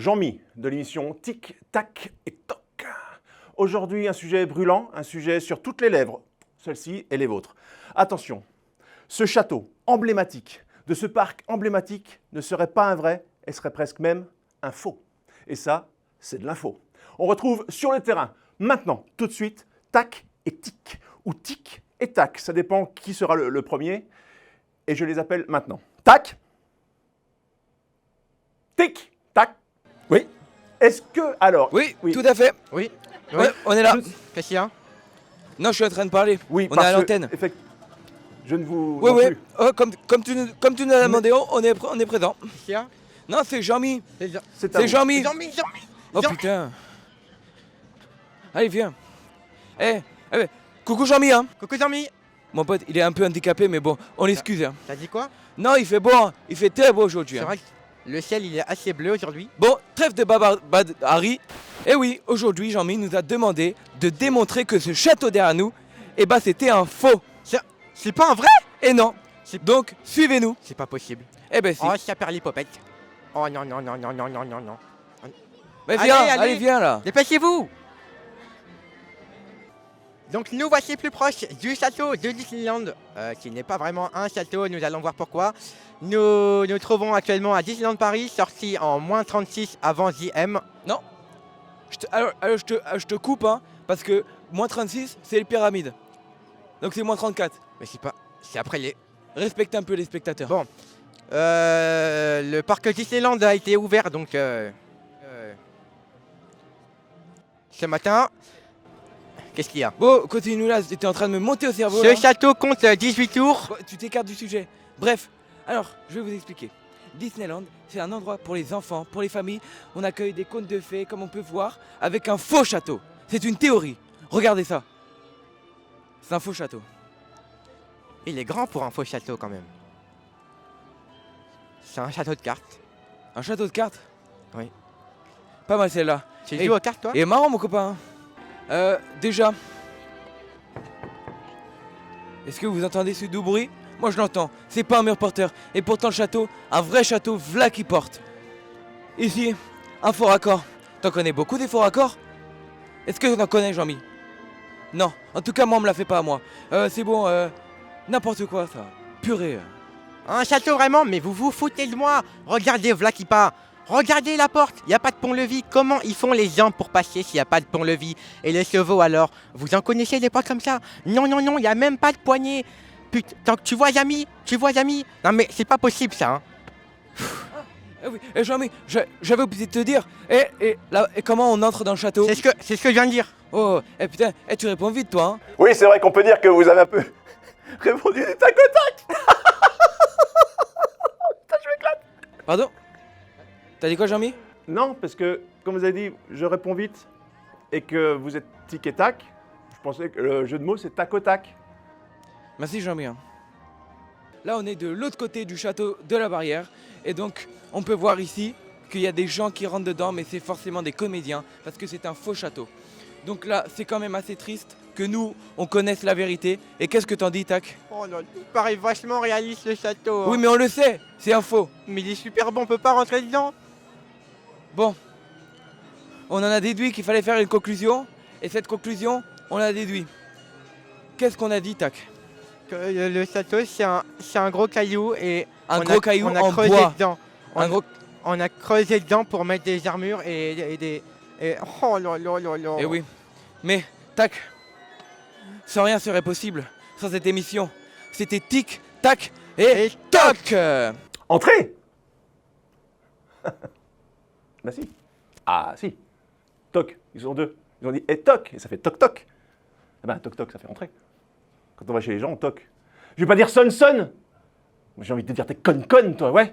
Jean-Mi de l'émission Tic, Tac et Toc. Aujourd'hui, un sujet brûlant, un sujet sur toutes les lèvres, celle-ci et les vôtres. Attention, ce château emblématique de ce parc emblématique ne serait pas un vrai et serait presque même un faux. Et ça, c'est de l'info. On retrouve sur le terrain, maintenant, tout de suite, Tac et Tic, ou Tic et Tac, ça dépend qui sera le premier, et je les appelle maintenant. Tac, Tic, Tac. Oui. Est-ce que, alors... Oui, tout à fait. Oui. Ouais, on est là. Qu'est-ce qu'il y a? Non, je suis en train de parler. Oui, on est à l'antenne. Je ne vous... Oui, non oui. plus. Oh, comme tu nous as demandé, on est présent. Qu'est-ce qu'il y a? Non, c'est Jean-Mi. C'est à C'est vous. Jean-Mi. Jean-Mi. Oh putain. Allez, viens. Eh, coucou Jean-Mi, hein. Coucou Jean-Mi. Mon pote, il est un peu handicapé, mais bon, on l'excuse. Hein. T'as dit quoi? Non, il fait beau, hein. Il fait très beau aujourd'hui. C'est Hein. vrai que le ciel il est assez bleu aujourd'hui. Bon, trêve de Harry. Eh oui, aujourd'hui, Jean-Mi nous a demandé de démontrer que ce château derrière nous, eh ben, c'était un faux. C'est pas un vrai? Et non. Donc, suivez-nous. C'est pas possible. Eh ben, si. Oh, ça perd l'hypopète. Oh non, non, non, non, non, non, non, non. Mais viens, allez. allez, viens là. Dépêchez-vous! Donc nous voici plus proches du château de Disneyland, qui n'est pas vraiment un château, nous allons voir pourquoi. Nous nous trouvons actuellement à Disneyland Paris, sorti en moins 36 avant JM. Non. Je te coupe, hein, parce que moins 36, c'est les pyramides. Donc c'est moins 34. Mais c'est après les... Respecte un peu les spectateurs. Bon. Le parc Disneyland a été ouvert donc ce matin. Qu'est-ce qu'il y a? Bon, continue là, tu étais en train de me monter au cerveau. Ce là. château compte 18 tours. Bon, tu t'écartes du sujet. Bref, alors, je vais vous expliquer. Disneyland, c'est un endroit pour les enfants, pour les familles. On accueille des contes de fées, comme on peut voir, avec un faux château. C'est une théorie. Regardez ça. C'est un faux château. Il est grand pour un faux château quand même. C'est un château de cartes. Un château de cartes? Oui. Pas mal celle-là. Tu Hey, joues aux cartes toi? Et marrant mon copain. Déjà. Est-ce que vous entendez ce doux bruit? Moi je l'entends. C'est pas un mur porteur. Et pourtant le château, un vrai château, v'là qui porte. Ici, un faux raccord. T'en connais beaucoup des faux raccords? Est-ce que t'en connais, Jean-Mi? Non. En tout cas, moi on me l'a fait pas à moi. C'est bon, n'importe quoi ça. Purée. Un château vraiment? Mais vous vous foutez de moi. Regardez v'là qui part. Regardez la porte, il n'y a pas de pont-levis. Comment ils font les gens pour passer s'il n'y a pas de pont-levis? Et les chevaux alors? Vous en connaissez des portes comme ça? Non, non, non, il n'y a même pas de poignée. Putain, tu vois Yami? Non mais c'est pas possible ça. Hein. Oui, Jean-Mi, j'avais oublié de te dire. Et comment on entre dans le château? C'est ce que je viens de dire. Oh, putain, tu réponds vite toi. Hein. Oui, c'est vrai qu'on peut dire que vous avez un peu répondu du tac au tac. Putain, je m'éclate. Pardon? T'as dit quoi, Jean-Mi? Non, parce que, comme vous avez dit, je réponds vite et que vous êtes tic et tac. Je pensais que le jeu de mots, c'est tac au tac. Merci, Jean-Mi. Hein. Là, on est de l'autre côté du château de la barrière. Et donc, on peut voir ici qu'il y a des gens qui rentrent dedans, mais c'est forcément des comédiens, parce que c'est un faux château. Donc là, c'est quand même assez triste que nous, on connaisse la vérité. Et qu'est-ce que t'en dis, Tac? Oh là, il paraît vachement réaliste le château. Hein. Oui, mais on le sait, c'est un faux. Mais il est super bon, on peut pas rentrer dedans. Bon, on en a déduit qu'il fallait faire une conclusion, et cette conclusion, on l'a déduit. Qu'est-ce qu'on a dit, Tac? Que le château, c'est un gros caillou et Un gros caillou on a en creusé bois. dedans. On a creusé dedans pour mettre des armures et des... oh là là là là. Eh oui, mais Tac, sans rien serait possible, sans cette émission. C'était tic, tac et toc. Entrez. Bah si. Ah si. Toc, ils sont deux. Ils ont dit et toc, et ça fait toc toc. Eh ben toc toc, ça fait entrer. Quand on va chez les gens, on toc. Je vais pas dire sonne sonne. J'ai envie de te dire t'es conne conne, toi, ouais.